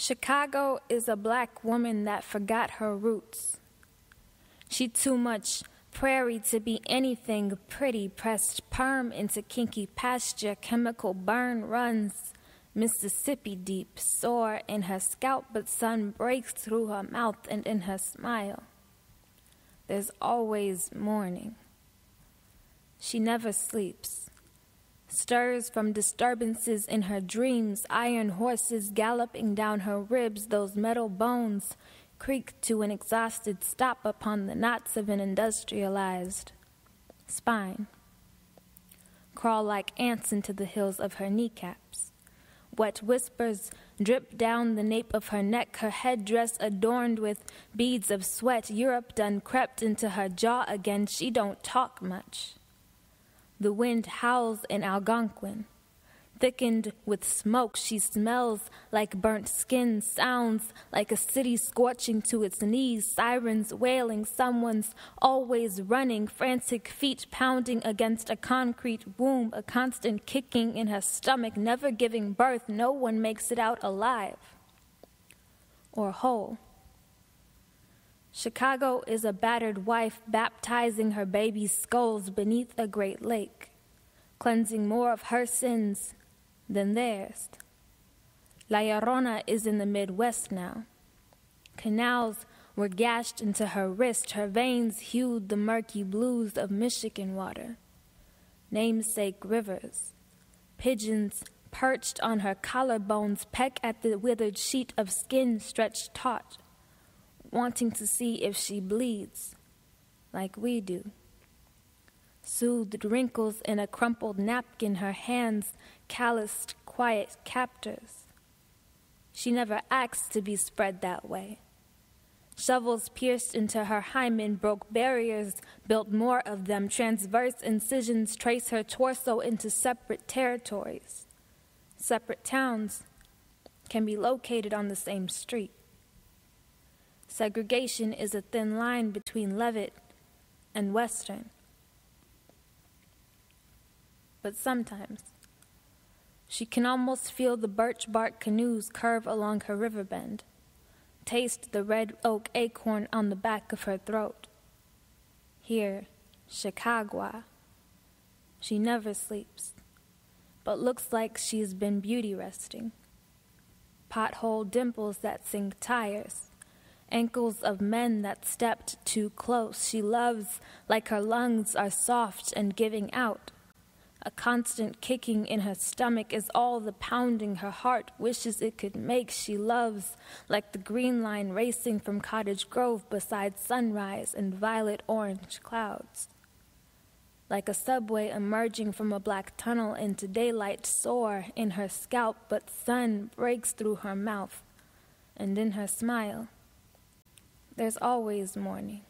Chicago is a black woman that forgot her roots. She too much prairie to be anything pretty, pressed perm into kinky pasture, chemical burn runs Mississippi deep, sore in her scalp, but sun breaks through her mouth and in her smile. There's always morning. She never sleeps. Stirs from disturbances in her dreams, iron horses galloping down her ribs, those metal bones creak to an exhausted stop upon the knots of an industrialized spine. Crawl like ants into the hills of her kneecaps. Wet whispers drip down the nape of her neck, her headdress adorned with beads of sweat. Europe done crept into her jaw again. She don't talk much. The wind howls in Algonquin. Thickened with smoke, she smells like burnt skin, sounds like a city scorching to its knees, sirens wailing, someone's always running, frantic feet pounding against a concrete womb, a constant kicking in her stomach, never giving birth. No one makes it out alive or whole. Chicago is a battered wife baptizing her baby's skulls beneath a great lake, cleansing more of her sins than theirs. La Llorona is in the Midwest now. Canals were gashed into her wrist, her veins hued the murky blues of Michigan water. Namesake rivers. Pigeons perched on her collarbones peck at the withered sheet of skin stretched taut, wanting to see if she bleeds, like we do. Soothed wrinkles in a crumpled napkin, her hands calloused, quiet captors. She never asked to be spread that way. Shovels pierced into her hymen, broke barriers, built more of them. Transverse incisions trace her torso into separate territories. Separate towns can be located on the same street. Segregation is a thin line between Leavitt and Western. But sometimes she can almost feel the birch bark canoes curve along her river bend, taste the red oak acorn on the back of her throat. Here, Chicago, she never sleeps, but looks like she's been beauty resting. Pothole dimples that sink tires, ankles of men that stepped too close. She loves like her lungs are soft and giving out. A constant kicking in her stomach is all the pounding her heart wishes it could make. She loves like the green line racing from Cottage Grove beside sunrise and violet-orange clouds. Like a subway emerging from a black tunnel into daylight, sore in her scalp, but sun breaks through her mouth, and in her smile, there's always morning.